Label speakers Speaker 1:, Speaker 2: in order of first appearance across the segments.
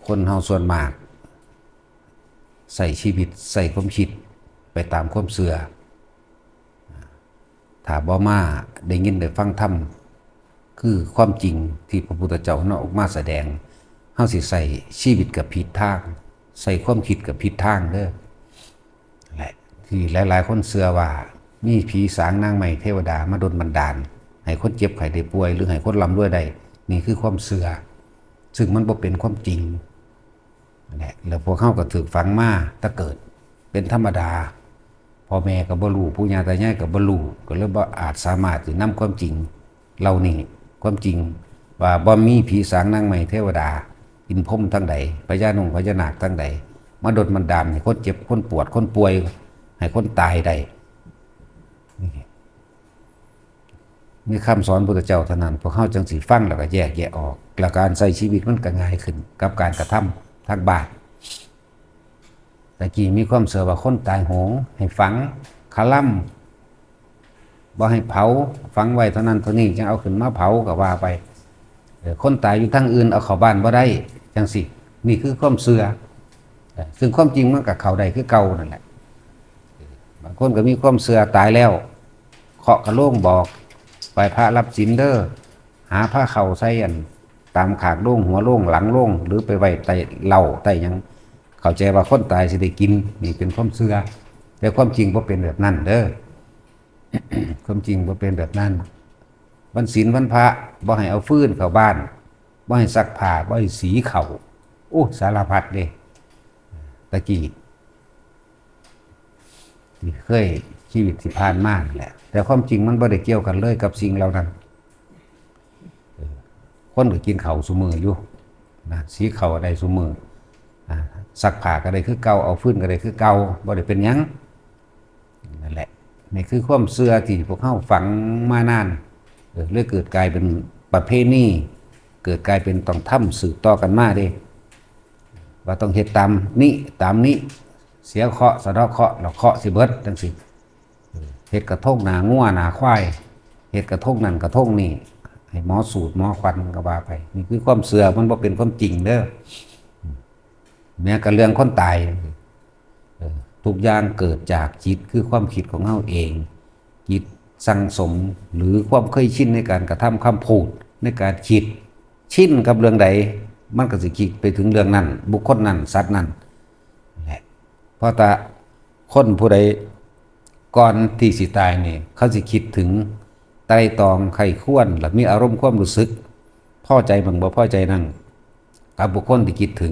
Speaker 1: คนเฮาส่วนมากใส่ชีวิตใส่ความคิดไปตามความเชื่อถ้าบ่มาได้ยินได้ฟังธรรมคือความจริงที่พระพุทธเจ้าเนาะออกมาแสดงเฮาสิใส่ชีวิตกับผิดทางใส่ความคิดกับผิดทางเด้อแหละที่หลายๆคนเชื่อว่ามีผีสางนางไม้เทวดามาดลบันดาลให้คนเจ็บไข้ได้ป่วยหรือให้คนร่ำรวยได้นี่คือความเชื่อซึ่งมันบ่เป็นความจริงแหละแล้วพวกเขาก็ถูกฝังมาถ้าเกิดเป็นธรรมดาพ่อแม่ก็บ่รู้ปู่ย่าตายายก็บ่รู้ก็เลยบ่อาจสามารถสินำความจริงเหล่านี้ความจริงว่าบ่มีผีสางนางไม้เทวดาอินพรหมทั้งใดพญานงพญานาคทั้งใดมาดลบันดาลให้คนเจ็บคนปวดคนป่วยให้คนตายได้มีคำสอนพุทธเจ้าเท่านั้นพวกเขาจังสิฟังแล้วก็แยกแยะออกแล้วการใช้ชีวิตมันก็ง่ายขึ้นกับการกระทำทางบาปแต่กี้มีความเชื่อว่าคนตายโหงให้ฝังคาล่ำบ่ให้เผาฝังไว้เท่านั้นเท่านี้จังเอาขึ้นมาเผาก็ว่าไปคนตายอยู่ทั้งอื่นเอาเข้าบ้านบ่ได้จังสินี่คือความเชื่อซึ่งความจริงมันก็เข้าได้คือเก่านั่นแหละบางคนก็มีความเชื่อตายแล้วเคาะกระโหลกบอกไปพระรับศีลเด้อหาผ้าเข่าใส่อันตามขากโล่งหัวโล่งหลังโล่งหรือไปไว้ใต้เหล้าใต้ยังเข้าใจว่าคนตายสิได้กินนี่เป็นความเชื่อแต่ความจริงบ่เป็นแบบนั้นเด้อ ความจริงบ่เป็นแบบนั้นวันศีลวันพระบ่ให้เอาฟืนเข้าบ้านบ่ให้ซักผ้าบ่ให้สีเข่าโอ้สารพัดเด้ตะกี้ที่เคยชีวิตที่ผ่านมาแหละแต่ความจริงมันบ่ได้เกี่ยวกันเลยกับสิ่งเหล่านั้นคนก็กินข้าวซุมื้ออยู่นะสีข้าวได้ซุมื้อซักผ้าก็ได้คือเก่าเอาฟืนก็ได้คือเก่าบ่ได้เป็นหยังนั่นแหละนี่คือความเชื่อที่พวกเฮาฝังมานานเลยเกิดกลายเป็นประเพณีเกิดกลายเป็นต้องทำสืบต่อกันมาเด้ว่าต้องเฮ็ดตามนี้เสียเคราะห์สะเดาะเคราะห์แล้วเคราะห์สิเบิดจังซี่เฮ็ดกระทงหน้างัวหน้าควายเฮ็ดกระทงนั่นกระทงนี่ให้หมอสูตรหมอควันก็ว่าไปนี่คือความเชื่อมันบ่เป็นความจริงเด้อแม้กระเรื่องคนตายทุกอย่างเกิดจากจิตคือความคิดของเฮาเองจิตสั่งสมหรือความเคยชินในการกระทำคำพูดในการคิดชินกับเรื่องใดมันก็สิคิดไปถึงเรื่องนั้นบุคคลนั้นสัตว์นั้นเพราะแต่คนผู้ใดก่อนที่สิตายนี่เขาสิคิดถึงไตร่ตรองไข้ควรหรือมีอารมณ์ความรู้สึกพอใจบ้างบ่พอใจนั่นกับบุคคลที่คิดถึ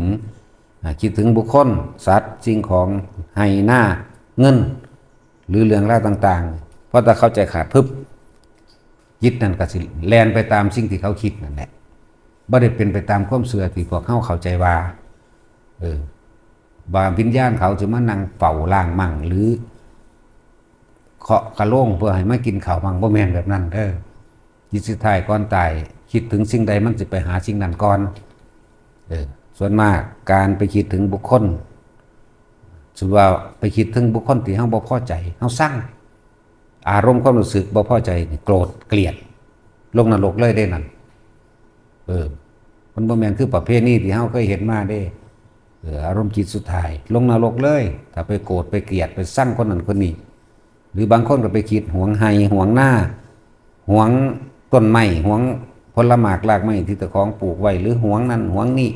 Speaker 1: งบุคคลสัตว์สิ่งของให้หน้าเงินหรือเรื่องราวต่างๆเพราะถ้าเข้าใจขาดพึบยึดนั่นก็สิแล่นไปตามสิ่งที่เขาคิดนั่นแหละบ่ได้เป็นไปตามความเชื่อที่พวกเขาเข้าใจว่าว่าวิญญาณเขาจะมานั่งเฝ้าล่างมั่งหรือเคาะกระโหลกเพื่อให้มากินข้าวมั่งบ่แม่นแบบนั้นเด้อจิตสุดท้ายก่อนตายคิดถึงสิ่งใดมันสิไปหาสิ่งนั้นก่อนส่วนมากการไปคิดถึงบุคคลสมมุติว่าไปคิดถึงบุคคลที่เฮาบ่พอใจเฮาสั่งอารมณ์ความรู้สึกบ่พอใจโกรธเกลียดลงนรกเลยได้นั่นมันบ่แม่นคือประเพณีที่เฮาเคยเห็นมาเด้อารมณ์จิตสุดท้ายลงนรกเลยถ้าไปโกรธไปเกลียดไปสั่งคนนั้นคนนี้หรือบางคนก็ไปคิดหวงไห้หวงหน้าหวงต้นไม้หวงผลไม้รากไม้ที่เจ้าของปลูกไว้หรือหวงนั่นหวงนี่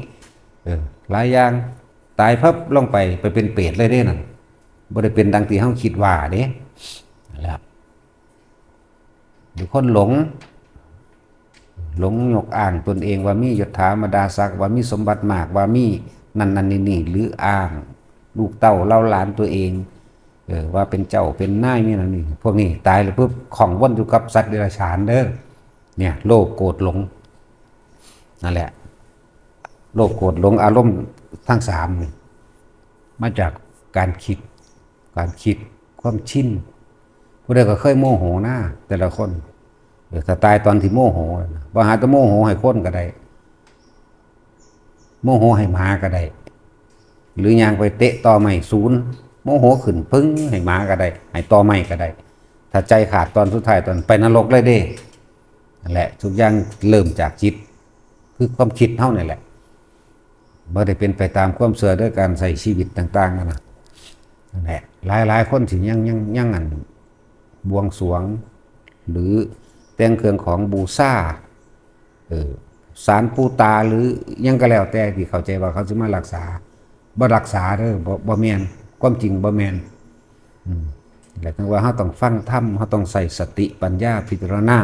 Speaker 1: หลายอย่างตายพับลงไปเป็นเปรตเลยเด้นั่นบ่ได้เป็นดังที่เฮาคิดว่าเด้แล้วหรือคนหลงยกอ้างตนเองว่ามียศถาบรรดาศักดิ์ว่ามีสมบัติมากว่ามีนั่นนี่หรืออ้างลูกเต้าเล่าหลานตัวเองว่าเป็นเจ้าเป็นนายนี่นั่นนี่พวกนี้ตายแล้วปุ๊บของวนอยู่กับสัตว์เดรัจฉานเด้อเนี่ยโลภโกรธหลงนั่นแหละโลภโกรธหลงอารมณ์ทั้งสามนี่มาจากการคิดความชินผู้ใดก็เคยโมโหหน้าแต่ละคนถ้าตายตอนที่โมโหบ่หาแต่โมโหให้คนก็ได้โมโหให้หมาก็ได้หรือย่างไปเตะต่อไม้ศูนย์โมโหขึ้นพึ่งให้หมาก็ได้ให้ต่อไม้ก็ได้ถ้าใจขาดตอนสุดท้ายตอนไปนรกเลยเด้นั่นแหละทุกอย่างเริ่มจากจิตคือความคิดเท่านี่แหละ บ่ได้เป็นไปตามความเชื่อด้วยการใส่ชีวิตต่างๆนะนั่นแหละหลายคนที่ยังอันบวงสรวงหรือแต่งเครื่องของบูชาศาลปู่ตาหรือยังก็แล้วแต่ที่เข้าใจว่าเขาสิมารักษาบ่รักษาเด้อบ่แม่นความจริงบ่แม่นแล้วก็ว่าเฮาต้องฟังธรรมเฮาต้องใส่สติปัญญาพิจารณา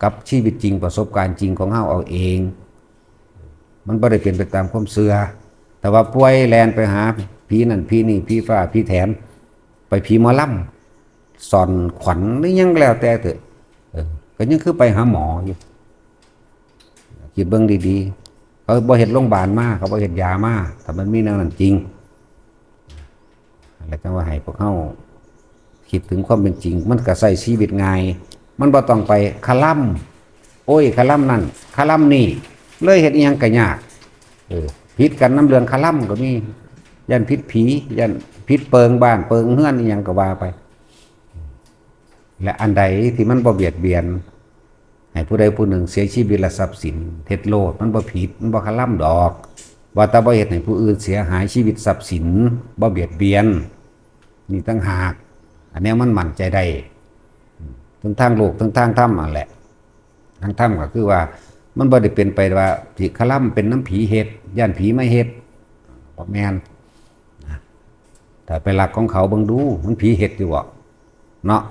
Speaker 1: กับชีวิตจริงประสบการณ์จริงของเฮาเอาเองมันบ่ได้เป็นไปตามความเชื่อแต่ว่าป่วยแลนไปหาผีนั่นผีนี่ผีฟ้าผีแถนไปผีหมอลำสอนขวัญหรือยังแล้วแต่เถอะก็ยังคือไปหาหมออยู่คิดเบิ่งดีๆเขาบ่เฮ็ดโรงพยาบาลมาเขาบ่เฮ็ดยามาถ้ามันมีแนวนั้นจริงแล้วจังว่าให้พวกเฮาคิดถึงความเป็นจริงมันก็ใช้ชีวิตง่ายมันบ่ต้องไปคาล่ำโอ้ยคาล่ำนั่นคาล่ำนี่เลยเฮ็ดอีหยังก็ยากผิดกันน้ำเรื่องคาล่ำก็มียันผิดผียันผิดเปิงบ้านเปิงเฮือนอีหยังก็ว่าไปและอันใดที่มันบ่เบียดเบียนให้ผู้ใดผู้หนึ่งเสียชีวิตและทรัพย์สินเท็จโลดมันบ่ผิดมันบ่คาล่ำดอกว่าแต่บ่เฮ็ดให้ผู้อื่นเสียหายชีวิตทรัพย์สินบ่เบียดเบียนนี่ตั้งหากอันนี้มันมั่นใจได้ทั้งทางโลกทั้งทางธรรมนั่นแหละทางธรรมก็คือว่ามันบ่ได้เป็นไปว่าผีคาล่ำเป็นน้ำผีเฮ็ดย่านผีไม่เฮ็ดบ่แม่นแต่ไปหลักของเขาเบิ่งดูมันผีเฮ็ดอยู่บ่เนาะ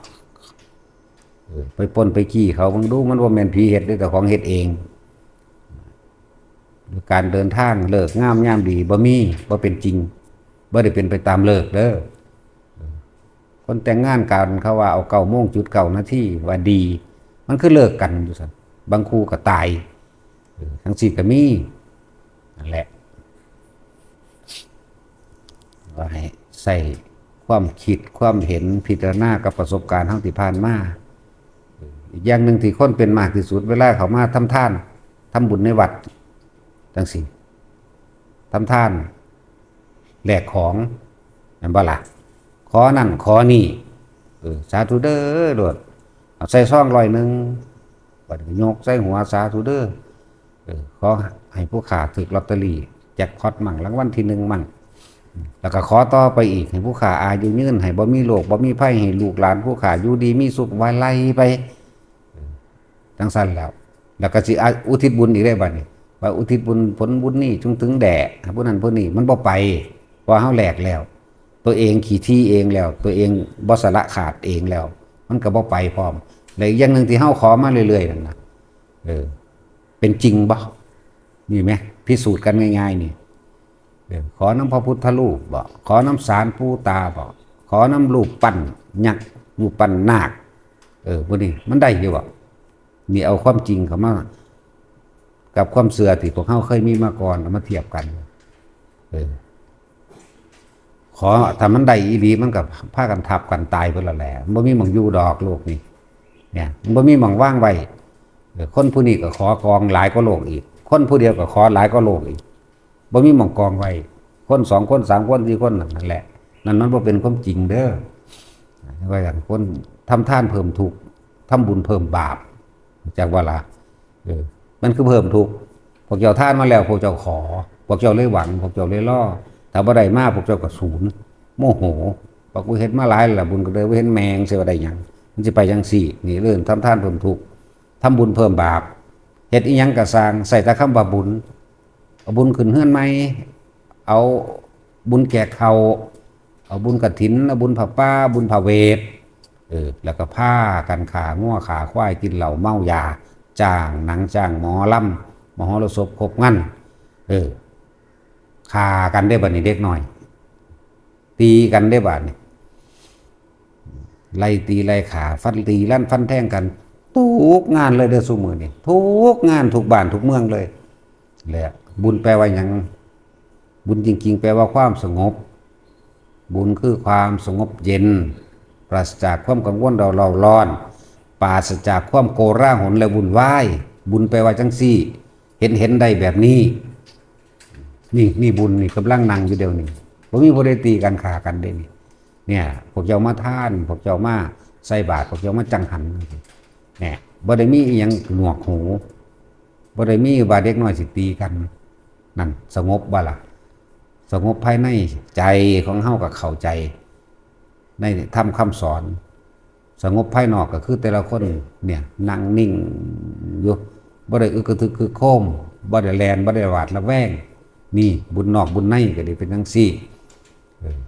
Speaker 1: ไปปล้นไปขี้เขาเบิ่งดูมันบ่แม่นผีเฮ็ดแต่ของเฮ็ดเองการเดินทางเลิกงามยามดีบ่มีบ่เป็นจริงบ่ได้เป็นไปตามเลิกเด้อคนแต่งงานกันเขาว่าเอา9 โมงจุด9 นาทีว่าดีมันคือเลิกกันอยู่ซั่นบางคู่ก็ตายทั้งสี่ก็มีนั่นแหละว่าให้ใส่ความคิดความเห็นพิจารณากับประสบการณ์ทั้งที่ผ่านมาอีกอย่างหนึ่งที่คนเป็นมากที่สุดเวลาเขามาทำทานทำบุญในวัดจังสี่ทำทานแหลกของนั่นบ่ล่ะขอนั่นขอนี่สาธุเด้อโดดเอาใส่ซอง100บัดยกใส่หัวสาธุเด้อขอให้ผู้ขาถูกลอตเตอรี่แจ็คพอตมั่งรางวัลที่1มั่งแล้วก็ขอต่อไปอีกให้ผู้ขาอายุยืนให้บ่มีโรคบ่มีภัยให้ลูกหลานผู้ขาอยู่ดีมีสุขไว้ไล่ไปจังซั่นแล้วก็สิอุทิศบุญอีกได้บัดนี้ว่าอุทิศบุญผลบุญนี่จงถึงแด่ผู้นั้นผู้นี้มันบ่ไปเพราะเฮาแหลกแล้วตัวเองขี้ที่เองแล้วตัวเองบ่สละขาดเองแล้วมันก็บ่ไปพร้อมและอีกอย่างนึงที่เฮาขอมาเรื่อยๆนั่นน่ะเป็นจริงบ่นี่ไหมพิสูจน์กันง่ายๆนี่ขอน้ำพระพุทธรูปบ่ขอน้ำศาลปู่ตาบ่ขอน้ำรูปปั้นยักษ์รูปปั้นนาคพวกนี้มันได้อยู่บ่มีเอาความจริงเข้ามากับความเสื่อที่พวกเขาเคยมีมาก่อนมาเทียบกันขอถ้ามันได้อีหลีมันกับพากันทับกันตายเพิ่นละแหละมันบ่มีหม่องอยู่ดอกโลกนี้เนี่ยมันบ่มีหม่องว่างไว้คนผู้นี้ก็ขอกองหลายก็โลกอีกคนผู้เดียวก็ขอหลายก็โลกอีกบ่มีหม่องกองไว้คน2 คน3 คน4 คนนั่นแหละนั่นมันบ่เป็นความจริงเด้อว่าอย่างคนทำทานเพิ่มทุกข์ทำบุญเพิ่มบาปจากว่าล่ะมันคือเพิ่มทุกข์พวกเจ้าทานมาแล้วพวกเจ้าขอพวกเจ้าเลยหวังพวกเจ้าเลยล่อถ้าบ่ได้มาพวกเจ้าก็สูญโมโหพอกูเฮ็ดมาหลายแล้วบุญก็เลยบ่เห็นแมงสิว่าได้หยังมันสิไปจังซี่นี่เรื่องทำทานเพิ่มทุกข์ทำบุญเพิ่มบาปเฮ็ดอีหยังก็สร้างใส่แต่คำว่าบุญเอาบุญขึ้นเฮือนใหม่เอาบุญแจกข้าวเอาบุญกฐินเอาบุญผ้าป่าบุญผ้าเวทแล้วก็ผ้ากันขางัวขาควายกินเหล้าเมายาจ้างหนังจ้างหมอลำมหรสพครบงั้นฆ่ากันได้บัดนี้เด็กหน่อยตีกันได้บัดนี้ไล่ตีไล่ขาฟันตีลั่นฟันแทงกันทุกงานเลยเด้อซุมื้อนี้ทุกงานทุกบ้านทุกเมืองเลยแหละบุญแปลว่าหยังบุญจริงๆแปลว่าความสงบบุญคือความสงบเย็นปราศจากความกังวลเราร้อนปราศจากความโกราหลและวุ่นวายบุญแปลว่าจังซี่เห็นได้แบบนี้นี่บุญนี่กำลังนั่งอยู่เดี๋ยวนี้บ่มีผู้ใดตีกันฆ่ากันเด้นี่เนี่ยพวกเจ้ามาทานพวกเจ้ามาใส่บาตรพวกเจ้ามาจังหันเนี่ยบ่ได้มีอีหยังหนวกหูบ่ได้มีว่าเด็กน้อยสิตีกัน นั่นสงบบ่ล่ะสงบภายในใจของเฮาก็เข้าใจในธรรมคำสอนสงบภายนอกก็คือแต่ละคนเนี่ยนั่งนิ่งอยู่บ่ได้อึกกระทึกคือโคมบ่ได้แลนบ่ได้หวาดระแวงนี่บุญนอกบุญในก็ได้เป็นจังซี่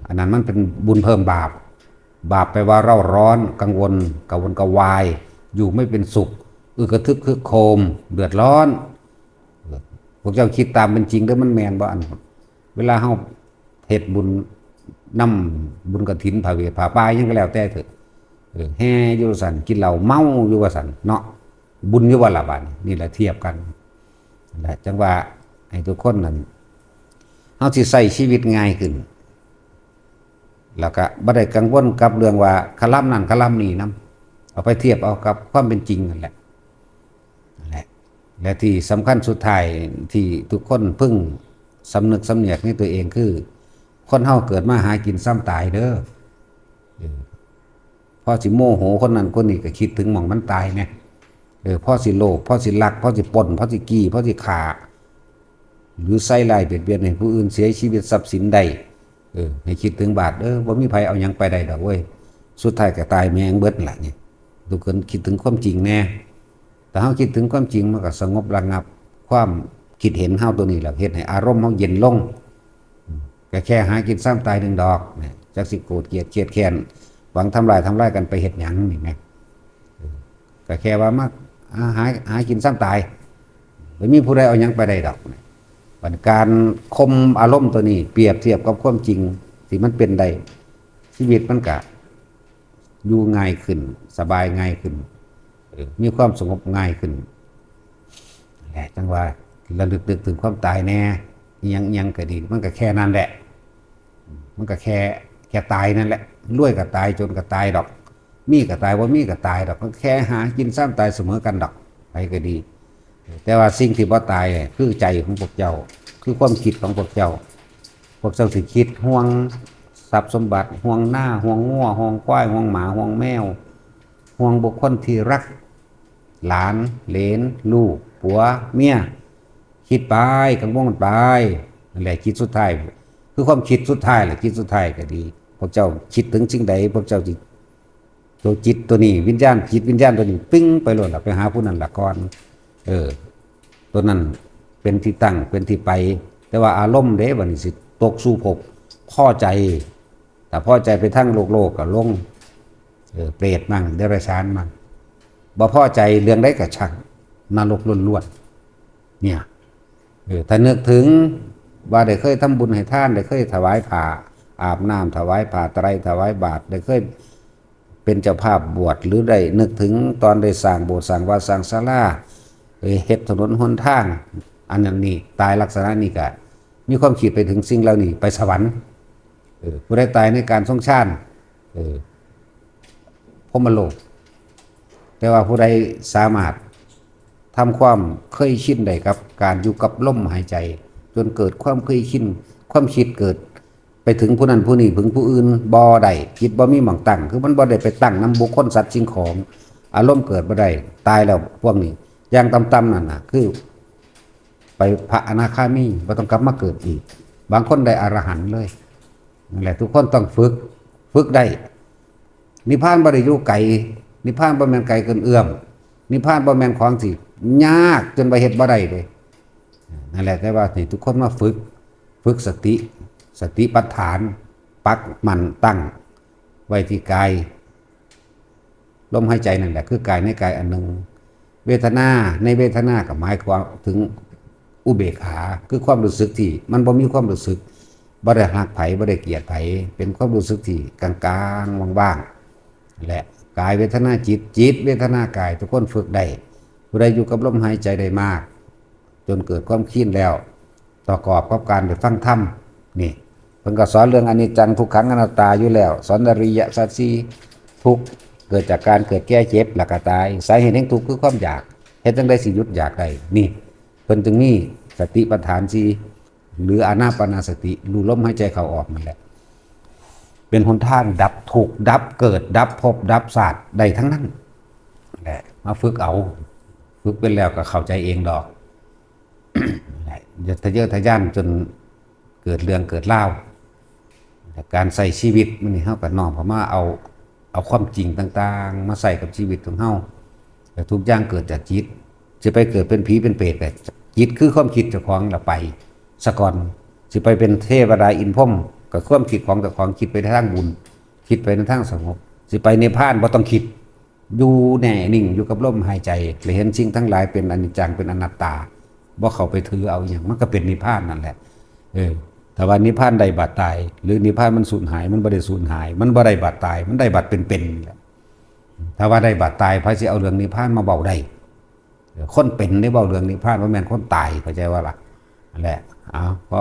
Speaker 1: อันนั้นมันเป็นบุญเพิ่มบาปบาปแปลว่าเร่าร้อนกังวลกระวนกระวายอยู่ไม่เป็นสุขอึกกระทึกคือโคมเดือดร้อนพวกเจ้าคิดตามเป็นจริงเด้อมันแม่นบ่อันเวลาเฮาเฮ็ดบุญนำบุญกฐินพาเวทพาป่ายังก็แล้วแต่เถอะแห่อยู่สั่นกินเหล้าเมาอยู่ว่าสั่นเนาะบุญอยู่ว่าละบาดนี่แหละเทียบกันแหละจังว่าให้ทุกคนนั้นเฮาสิใช้ชีวิตง่ายขึ้นแล้วก็บ่ได้กังวลกับเรื่องว่าคลำนั่นคลำนี่นํเอาไปเทียบเอากับความเป็นจริงนั่นแหละและที่สำคัญสุดท้ายที่ทุกคนพึ่งสำนึกสำเนียกในตัวเองคือคนเฮาเกิดมาหากินซ้ำตายเด้อพอสิโมโหคนนั้นคนนี้ก็คิดถึงหม่องมันตายแน่พอสิโลภพอสิลักพอสิปล้นพอสิกี้พอสิฆ่าหรือใส่ร้ายเบียดเบียนให้ผู้อื่นเสียชีวิตทรัพย์สินใดให้คิดถึงบาปบ่มีไผเอาหยังไปได้ดอกเว้ยสุดท้ายก็ตายแม่งเบิดล่ะนี่ทุกคนคิดถึงความจริงแน่แต่เฮาคิดถึงความจริงมันก็สงบระงับความคิดเห็นเฮาตัวนี้แหละเฮ็ดให้อารมณ์เฮาเย็นลงก็แค่หากินซ้ำตาย1ดอกจักสิโกรธเกลียดเครียดแค้นหวังทำลายกันไปเฮ็ดหยังนี่แหมก็แค่ว่ามาหากินซ้ำตายไม่มีผู้ใดเอาหยังไปได้ดอกการคมอารมณ์ตัวนี้เปรียบเทียบกับความจริงที่มันเป็นได้ชีวิตมันก็อยู่ง่ายขึ้นสบายง่ายขึ้นมีความสงบง่ายขึ้นแหละจังว่าระลึกนึกถึงความตายแน่ยังก็ดีมันก็แค่นั้นแหละมันก็แค่ตายนั่นแหละรวยก็ตายจนก็ตายดอกมีก็ตายว่ามีก็ตายดอกก็แค่หากินซ้ำตายเสมอกันดอกไปก็ดีแต่ว่าสิ่งที่บ่ตายคือใจของพวกเจ้าคือความคิดของพวกเจ้าสิคิดห่วงทรัพย์สมบัติห่วงหน้าห่วงงัวห่วงควายห่วงหมาห่วงแมวห่วงบุคคลที่รักหลานเหลนลูกผัวเมียคิดไปกังวลไปนั่นแหละคิดสุดท้ายคือความคิดสุดท้ายแหละคิดสุดท้ายก็ดีพวกเจ้าคิดถึงสิ่งใดพวกเจ้าจิตตัวจิตตัวนี้วิญญาณจิตวิญญาณตัวนี้ปิ้งไปโลดล่ะไปหาผู้นั้นละก่อนตัวนั้นเป็นที่ตั้งเป็นที่ไปแต่ว่าอารมณ์เด้บัดนี้สิตกสู่ภพพอใจแต่พอใจไปทั้งโลกก็ลงเปรตมั่งเดรัจฉานมั่งบ่พอใจเรื่องใดก็ช่างนรกล้วนๆเนี่ยถ้านึกถึงว่าได้เคยทำบุญให้ทานได้เคยถวายผ้าอาบน้ำถวายผ้าไตรถวายบาตรได้เคยเป็นเจ้าภาพบวชหรือได้นึกถึงตอนได้สร้างโบสถ์สร้างวัดสร้างศาลาเฮ็ดถนนหนทางอันนั้นนี่ตายลักษณะนี้ก็มีความคิดไปถึงสิ่งเหล่านี้ไปสวรรค์ผู้ใดตายในการทรงชาติพรหมโลกแต่ว่าผู้ใดสามารถทำความเคยชินได้กับการอยู่กับลมหายใจจนเกิดความเคยชินความคิดเกิดไปถึงผู้นั้นผู้นี้ถึงผู้อื่นบ่ได้จิตบ่มีหม่องตั้งคือมันบ่ได้ไปตั้งนำบุคคลสัตว์สิ่งของอารมณ์เกิดบ่ได้ตายแล้วพวกนี้อย่างต่ำๆนั่นน่ะคือไปพระอนาคามีบ่ต้องกลับมาเกิดอีกบางคนได้อรหันต์เลยนั่นแหละทุกคนต้องฝึกได้นิพพานบ่ได้อยู่ไกลนิพพานบ่แม่นไกลเกินเอื้อมนิพพานบ่แม่นของสิยากจนไปเฮ็ดบ่ได้เลยนั่นแหละแต่ว่าให้ทุกคนมาฝึกสติปัฏฐานปักมันตั้งไว้ที่กายลมหายใจนั่นแหละคือกายในกายอันหนึ่งเวทนาในเวทนาก็หมายความถึงอุเบกขาคือความรู้สึกที่มันบ่มีความรู้สึกบ่ได้รักไผบ่ได้เกลียดไผเป็นความรู้สึกที่กลางๆว่างๆและกายเวทนาจิตเวทนากายทุกคนฝึกได้ผู้ใดอยู่กับลมหายใจได้มากจนเกิดความคิดแล้วประกอบกับการได้ฟังธรรมนี่เพิ่นก็สอนเรื่องอนิจจังทุกขังอนัตตาอยู่แล้วสอนอริยสัจสี่ทุกเกิดจากการเกิดแก่เจ็บแล้วก็ตายสาเหตุแห่งทุกข์คือความอยากเฮ็ดจังได๋สิหยุดอยากได้นี่เพิ่นจึงมีสติปัฏฐานสี่หรืออานาปานสติรู้ลมหายใจเข้าออกนั่นแหละเป็นหนทางดับทุกข์ดับเกิดดับภพดับชาติได้ทั้งนั้นแหละมาฝึกเอาฝึกเป็นแล้วก็เข้าใจเองดอก อย่าทะเยอทะยานจนเกิดเรื่องเกิดราวแต่การใส่ชีวิตมันนี่เฮาก็น้อมเข้ามาเอาความจริงต่างๆมาใส่กับชีวิตของเฮาแต่ทุกอย่างเกิดจากจิตสิไปเกิดเป็นผีเป็นเปรตก็จิตคือความคิดเจ้าของละไปซะก่อนสิไปเป็นเทวดาอินพรหมก็ความคิดของเจ้าของคิดไปในทางบุญคิดไปในทางสงบสิไปนิพพานบ่ต้องคิดอยู่แน่นิ่งอยู่กับลมหายใจเลยเห็นสิ่งทั้งหลายเป็นอนิจจังเป็นอนัตตาบ่เข้าไปถือเอาอย่างมันก็เป็นนิพพานนั่นแหละแต่ว่านิพพานได้บัดตายหรือนิพพานมันสูญหายมันบ่ได้สูญหายมันบ่ได้บัดตายมันได้บัดเป็นๆแหละถ้าว่าได้บัดตายพระสิเอาเรื่องนิพพานมาเว้าได้คนเป็นได้เว้าเรื่องนิพพานบ่แม่นคนตายเข้าใจว่าล่ะนั่นแหละพอ